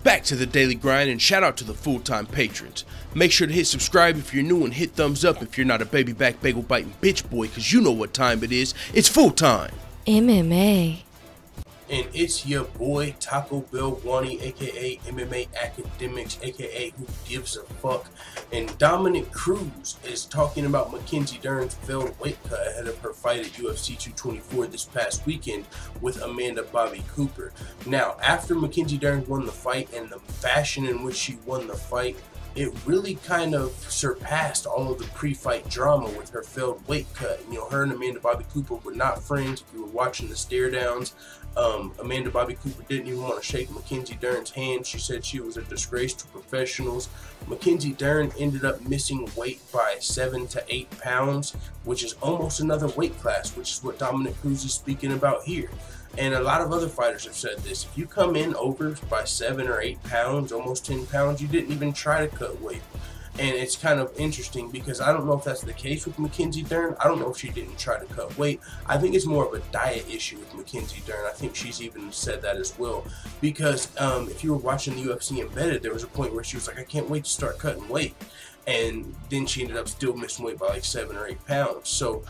Back to the daily grind, and shout out to the full-time patrons. Make sure to hit subscribe if you're new and hit thumbs up if you're not a baby back bagel biting bitch boy, cause you know what time it is. It's full time. MMA. And it's your boy Taco Bell Wani, aka MMA Academics, aka Who Gives a Fuck. And Dominick Cruz is talking about Macenzie Dern's failed weight cut ahead of her fight at UFC 224 this past weekend with Amanda Bobby Cooper. Now, after Macenzie Dern won the fight and the fashion in which she won the fight, it really kind of surpassed all of the pre-fight drama with her failed weight cut. You know, her and Amanda Bobby Cooper were not friends. If you were watching the stare downs, Amanda Bobby Cooper didn't even want to shake Macenzie Dern's hand. She said she was a disgrace to professionals. Macenzie Dern ended up missing weight by 7 to 8 pounds, which is almost another weight class, which is what Dominick Cruz is speaking about here. And a lot of other fighters have said this. If you come in over by 7 or 8 pounds, almost 10 pounds, you didn't even try to cut weight. And it's kind of interesting because I don't know if that's the case with Macenzie Dern. I don't know if she didn't try to cut weight. I think it's more of a diet issue with Macenzie Dern. I think she's even said that as well. Because if you were watching the UFC Embedded, there was a point where she was like, I can't wait to start cutting weight. And then she ended up still missing weight by like 7 or 8 pounds. So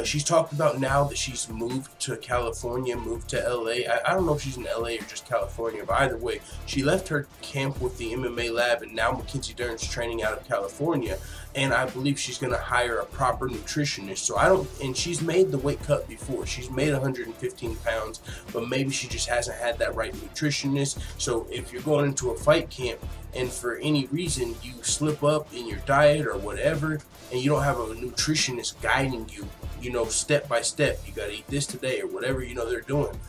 she's talked about now that she's moved to California, moved to LA. I don't know if she's in LA or just California, but either way, she left her camp with the MMA lab, and now Macenzie Dern's training out of California, and I believe she's going to hire a proper nutritionist. So and she's made the weight cut before. She's made 115 pounds, but maybe she just hasn't had that right nutritionist. So if you're going into a fight camp and for any reason you slip up in your diet or whatever, and you don't have a nutritionist guiding you, you know, step by step, you got to eat this today or whatever, you know, they're doing,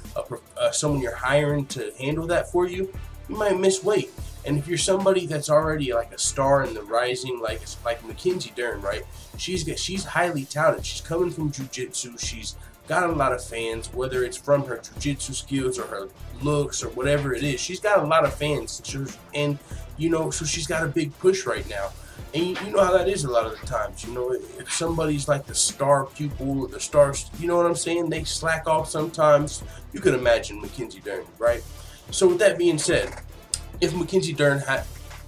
someone you're hiring to handle that for you, you might miss weight. And if you're somebody that's already like a star in the rising, like Macenzie Dern, right? She's highly touted. She's coming from jiu-jitsu. She's got a lot of fans, whether it's from her jiu-jitsu skills or her looks or whatever it is. She's got a lot of fans, and you know, so she's got a big push right now. And you know how that is a lot of the times. You know, if somebody's like the star pupil or the stars, you know what I'm saying? They slack off sometimes. You can imagine Macenzie Dern, right? So with that being said, if Macenzie Dern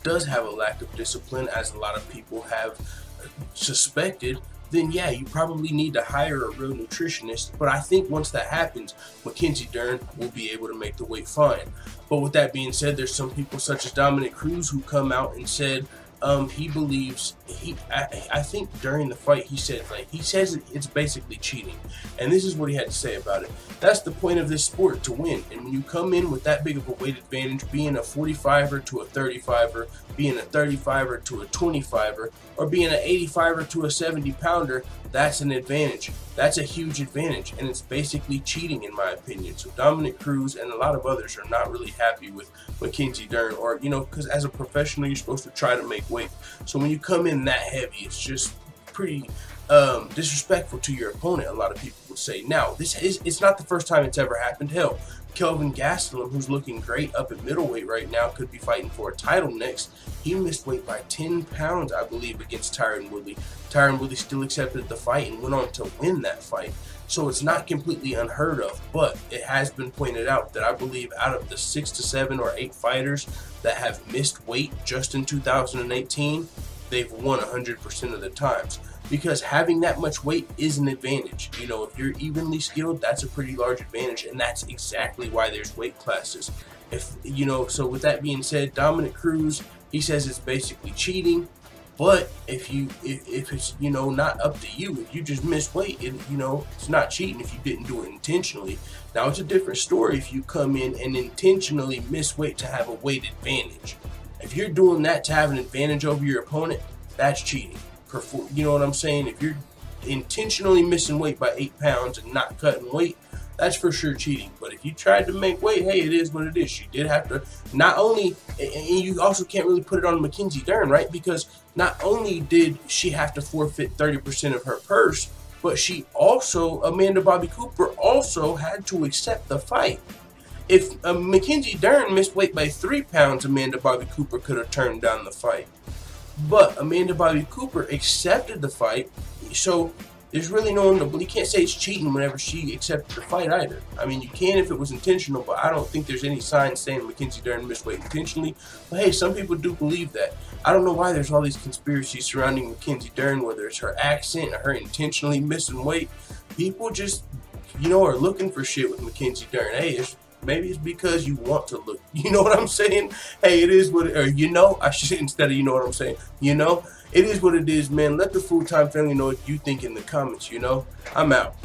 does have a lack of discipline, as a lot of people have suspected, then yeah, you probably need to hire a real nutritionist. But I think once that happens, Macenzie Dern will be able to make the weight fine. But with that being said, there's some people such as Dominick Cruz who come out and said he believes I think during the fight he says it's basically cheating, and this is what he had to say about it. That's the point of this sport, to win. And when you come in with that big of a weight advantage, being a 45er to a 35er, being a 35er to a 25er, or being an 85er to a 70 pounder, that's an advantage. That's a huge advantage, and it's basically cheating in my opinion. So Dominick Cruz and a lot of others are not really happy with Macenzie Dern, or, you know, because as a professional you're supposed to try to make weight. So when you come in that heavy, it's just pretty disrespectful to your opponent, a lot of people would say. Now, it's not the first time it's ever happened. Hell, Kelvin Gastelum, who's looking great up at middleweight right now, could be fighting for a title next. He missed weight by 10 pounds, I believe, against Tyron Woodley. Tyron Woodley still accepted the fight and went on to win that fight. So it's not completely unheard of, but it has been pointed out that I believe out of the 6 to 7 or 8 fighters that have missed weight just in 2018, they've won 100% of the times. Because having that much weight is an advantage. You know, if you're evenly skilled, that's a pretty large advantage, and that's exactly why there's weight classes. If you know, so with that being said, Dominick Cruz, he says it's basically cheating. But if it's, you know, not up to you, if you just miss weight, you know, it's not cheating if you didn't do it intentionally. Now, it's a different story if you come in and intentionally miss weight to have a weight advantage. If you're doing that to have an advantage over your opponent, that's cheating. You know what I'm saying? If you're intentionally missing weight by 8 pounds and not cutting weight, that's for sure cheating. But if you tried to make weight, hey, it is what it is. You did have to, not only, and you also can't really put it on Macenzie Dern, right? Because not only did she have to forfeit 30% of her purse, but she also, Amanda Bobby Cooper, also had to accept the fight. If Macenzie Dern missed weight by 3 pounds, Amanda Bobby Cooper could have turned down the fight. But Amanda Bobby Cooper accepted the fight, so there's really no one you can't say it's cheating whenever she accepted the fight either. I mean, you can if it was intentional, but I don't think there's any signs saying Macenzie Dern missed weight intentionally. But hey, some people do believe that. I don't know why there's all these conspiracies surrounding Macenzie Dern, whether it's her accent or her intentionally missing weight. People just, you know, are looking for shit with Macenzie Dern. Hey, maybe it's because you want to look. You know what I'm saying? Hey, it is what, or you know, I should instead of you know what I'm saying. You know, it is what it is, man. Let the Full Time family know what you think in the comments. You know, I'm out.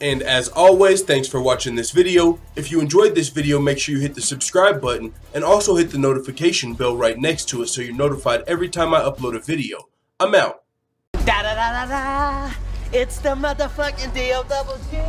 And as always, thanks for watching this video. If you enjoyed this video, make sure you hit the subscribe button and also hit the notification bell right next to it so you're notified every time I upload a video. I'm out. Da da da da da. It's the motherfucking DOWG.